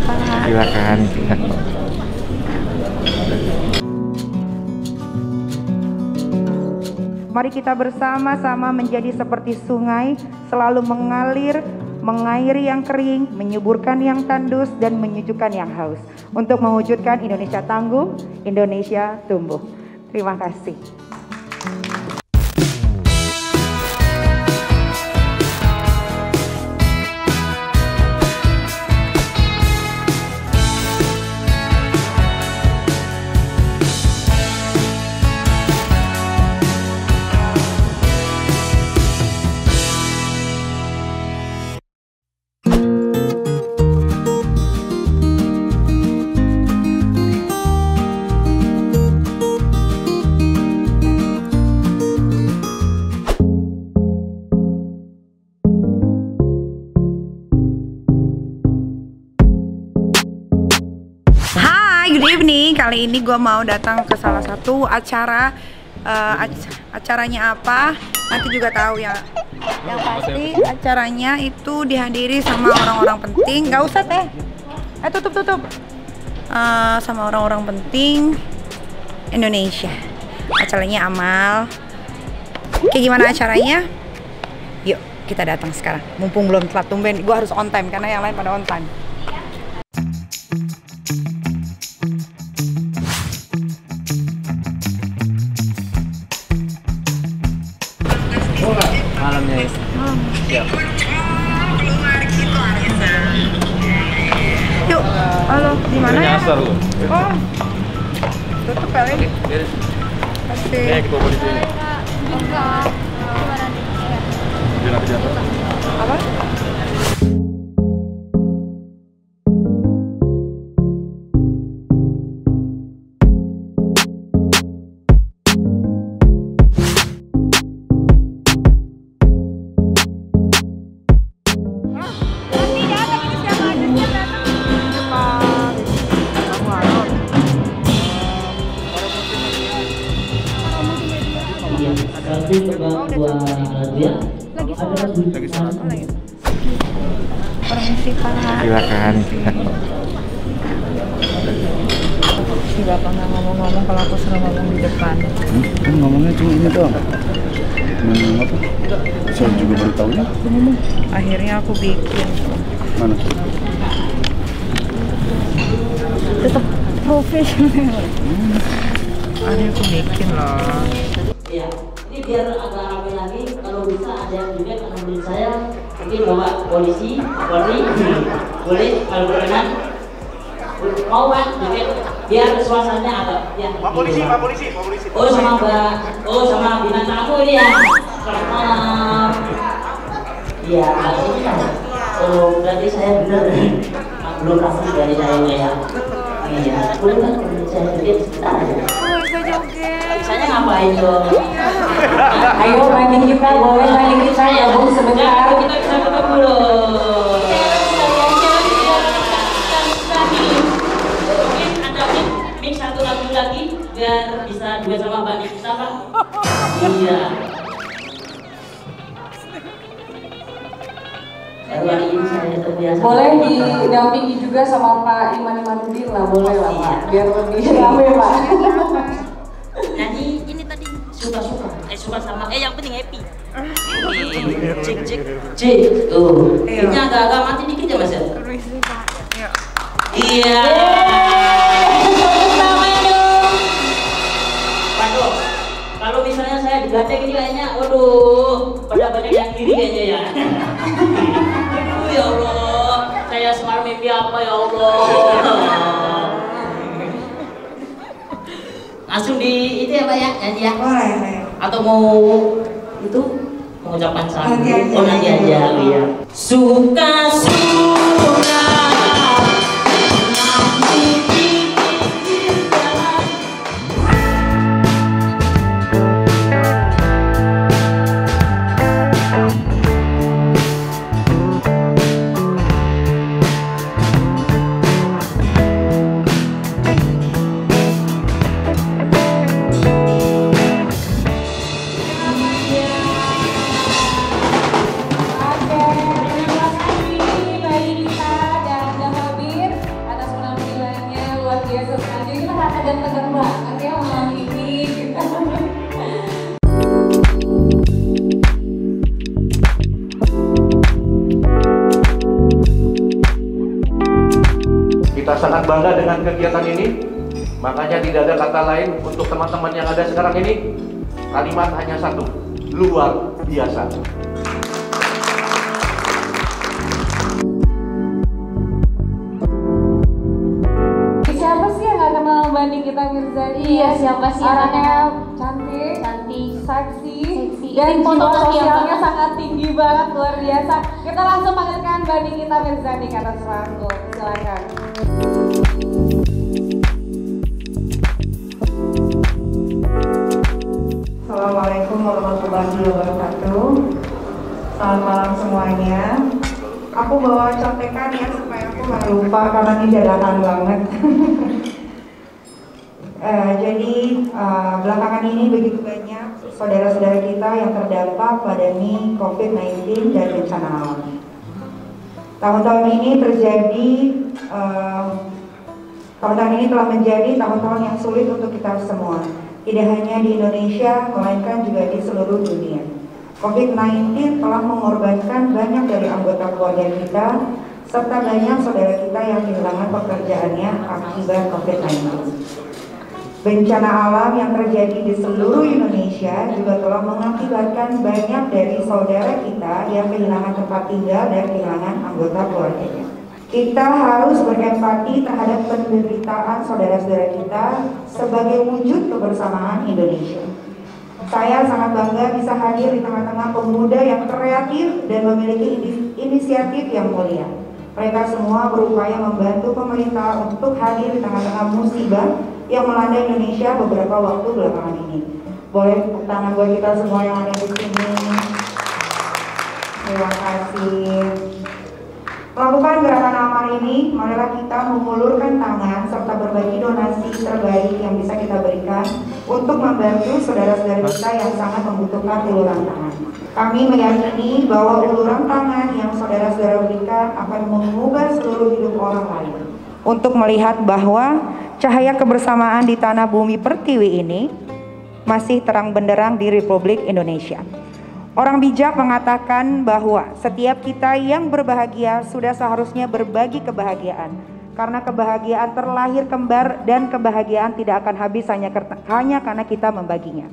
Pak. Silakan. Mari kita bersama-sama menjadi seperti sungai, selalu mengalir, mengairi yang kering, menyuburkan yang tandus, dan menyejukkan yang haus. Untuk mewujudkan Indonesia tangguh, Indonesia tumbuh. Terima kasih. Good evening, kali ini gue mau datang ke salah satu acara. Acaranya apa? Nanti juga tahu ya. Yang pasti acaranya itu dihadiri sama orang-orang penting. Gak usah teh. Tutup. Sama orang-orang penting Indonesia. Acaranya amal. Kayak gimana acaranya? Yuk kita datang sekarang. Mumpung belum telat, tumben. Gue harus on time karena yang lain pada on time. Malamnya. Siap. Yuk, halo, di mana ya? Nyasar lu. Oh, tutup kali. Kasih. Ini kita polisi ini. Enggak, gimana nih? Biar aku jatuh. Apa? Lagi sholat. Permisi Pak. Silakan. Si Bapak nggak ngomong-ngomong kalau aku suruh ngomong di depan. Kan ngomongnya cuma ini doang. Apa? Saya juga baru tahu ya. Akhirnya aku bikin. Mana? Tetap profesional. Akhirnya aku bikin loh. Ya, ini biar agak ramai lagi. Kalau bisa ada yang juga akan membeli saya, mungkin bawa polisi, polri, boleh kalau berkenan. Mau kan, biar suasananya agak ya. Pak polisi. Oh sama Mbak, sama bintang tamu ini ya. Selamat malam. Iya, oh berarti saya benar belum rapi dari saya ya. Iya, boleh kan saya joget sebentar aja. Bisa joget. Saya ngapain dong? Ayo ranking kita, boleh ranking kita ya Bu sebentar. Kita bisa ketemu loh. Mungkin ada mix satu lagu lagi biar bisa duet sama Mbak Nikita Pak. Iya. Baru hari ini saya terbiasa. Boleh didampingi juga sama Pak Iman-Imanuddin lah, boleh lah Pak. Biar lebih rame Pak. Nyanyi ini tadi suka sama yang penting happy. Cek. Oh, ini agak-agak mati dikit ya Mas ya. Permisi Pak. Yuk. Iya. Waduh, kalau misalnya saya digandeng ini kayaknya, waduh, pada banyak yang iri kayaknya ya. Aduh ya Allah, saya semalam mimpi apa ya Allah. Langsung di itu ya Pak ya, nyanyi ya. Boleh. Atau mau itu mengucapkan salam? Nanti aja. Oh nanti aja, iya. Suka-suka. Oke, terima kasih Mbak Inita. sangat bangga dengan kegiatan ini. Makanya tidak ada kata lain untuk teman-teman yang ada sekarang ini. Kalimat hanya satu, luar biasa. Siapa sih yang gak kenal Mbak Nikita Mirzani? Iya, siapa sih yang orangnya gak cantik, seksi, Seksi. dan Ini foto jiwa lagi ya, sosialnya Mbak? sangat tinggi banget, luar biasa. Kita langsung panggilkan Mbak Nikita Mirzani ke atas panggung. Silakan. Assalamualaikum warahmatullahi wabarakatuh. Selamat malam semuanya. Aku bawa contekan ya supaya aku nggak lupa karena ini dadakan banget. Jadi belakangan ini begitu banyak saudara-saudara kita yang terdampak pandemi COVID-19 dan bencana alam. Tahun-tahun ini telah menjadi tahun-tahun yang sulit untuk kita semua. Tidak hanya di Indonesia, melainkan juga di seluruh dunia. COVID-19 telah mengorbankan banyak dari anggota keluarga kita, serta banyak saudara kita yang kehilangan pekerjaannya akibat COVID-19. Bencana alam yang terjadi di seluruh Indonesia juga telah mengakibatkan banyak dari saudara kita yang kehilangan tempat tinggal dan kehilangan anggota keluarganya. Kita harus berempati terhadap penderitaan saudara-saudara kita sebagai wujud kebersamaan Indonesia. Saya sangat bangga bisa hadir di tengah-tengah pemuda yang kreatif dan memiliki inisiatif yang mulia. Mereka semua berupaya membantu pemerintah untuk hadir di tengah-tengah musibah yang melanda Indonesia beberapa waktu belakangan ini. Boleh tepuk tangan buat kita semua yang ada di sini. Terima kasih. Melakukan gerakan amal ini, marilah kita mengulurkan tangan serta berbagi donasi terbaik yang bisa kita berikan untuk membantu saudara-saudara kita yang sangat membutuhkan uluran tangan. Kami meyakini bahwa uluran tangan yang saudara-saudara berikan akan mengubah seluruh hidup orang lain. Untuk melihat bahwa cahaya kebersamaan di tanah bumi pertiwi ini masih terang benderang di Republik Indonesia. Orang bijak mengatakan bahwa setiap kita yang berbahagia sudah seharusnya berbagi kebahagiaan. Karena kebahagiaan terlahir kembar dan kebahagiaan tidak akan habis hanya karena kita membaginya.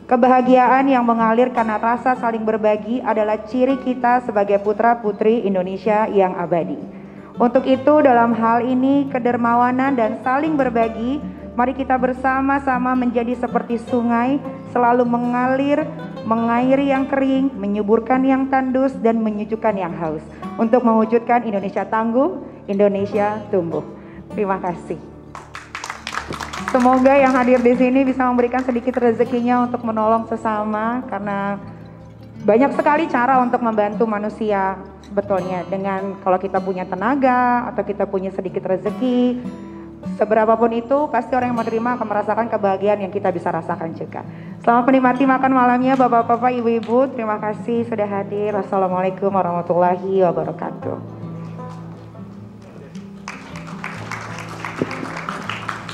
Kebahagiaan yang mengalir karena rasa saling berbagi adalah ciri kita sebagai putra-putri Indonesia yang abadi. Untuk itu dalam hal ini kedermawanan dan saling berbagi, mari kita bersama-sama menjadi seperti sungai, selalu mengalir, mengairi yang kering, menyuburkan yang tandus, dan menyejukkan yang haus. Untuk mewujudkan Indonesia tangguh, Indonesia tumbuh. Terima kasih. Semoga yang hadir di sini bisa memberikan sedikit rezekinya untuk menolong sesama, karena banyak sekali cara untuk membantu manusia sebetulnya. Dengan kalau kita punya tenaga atau kita punya sedikit rezeki, seberapapun itu, pasti orang yang menerima akan merasakan kebahagiaan yang kita bisa rasakan juga. Selamat menikmati makan malamnya Bapak-bapak, Ibu-ibu. Terima kasih sudah hadir. Wassalamualaikum warahmatullahi wabarakatuh.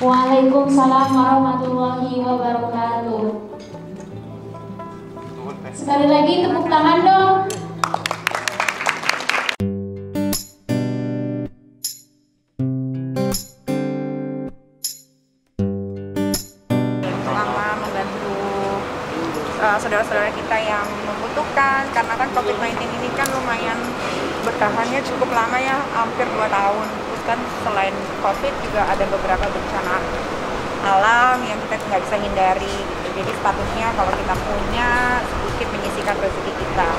Waalaikumsalam warahmatullahi wabarakatuh. Sekali lagi tepuk tangan dong. Saudara-saudara kita yang membutuhkan, karena kan COVID-19 ini kan lumayan bertahannya cukup lama ya, hampir 2 tahun. Terus kan selain COVID juga ada beberapa bencana alam yang kita nggak bisa hindari gitu. Jadi sepatutnya kalau kita punya sedikit menyisihkan rezeki kita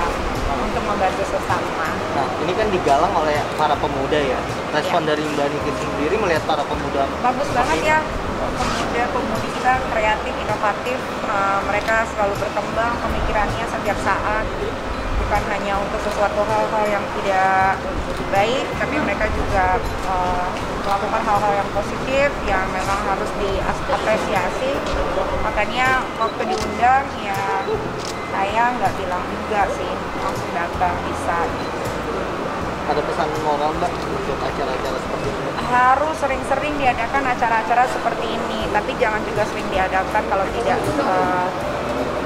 untuk membantu sesama. Nah, ini kan digalang oleh para pemuda ya. Respon dari Mbak Niki sendiri melihat para pemuda bagus banget ya. Pemuda-pemudi kita kreatif, inovatif, mereka selalu berkembang pemikirannya setiap saat, bukan hanya untuk sesuatu hal-hal yang tidak baik, tapi mereka juga melakukan hal-hal yang positif yang memang harus diapresiasi. Makanya waktu diundang ya saya nggak bilang juga sih, langsung datang bisa. Ada pesan moral Mbak untuk acara-acara seperti ini? Harus sering-sering diadakan acara-acara seperti ini, tapi jangan juga sering diadakan kalau tidak,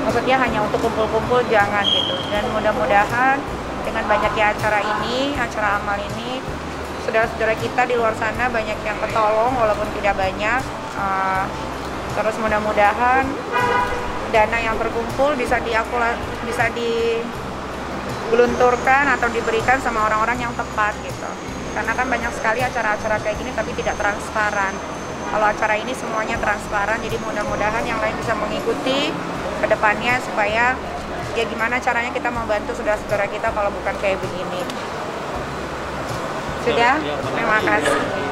maksudnya hanya untuk kumpul-kumpul, jangan gitu. Dan mudah-mudahan dengan banyaknya acara ini, acara amal ini, saudara-saudara kita di luar sana banyak yang ketolong walaupun tidak banyak. Terus mudah-mudahan dana yang terkumpul bisa digelunturkan atau diberikan sama orang-orang yang tepat gitu. Karena kan banyak sekali acara-acara kayak gini tapi tidak transparan. Kalau acara ini semuanya transparan, jadi mudah-mudahan yang lain bisa mengikuti ke depannya supaya ya gimana caranya kita membantu saudara-saudara kita kalau bukan kayak begini. Sudah? Terima kasih.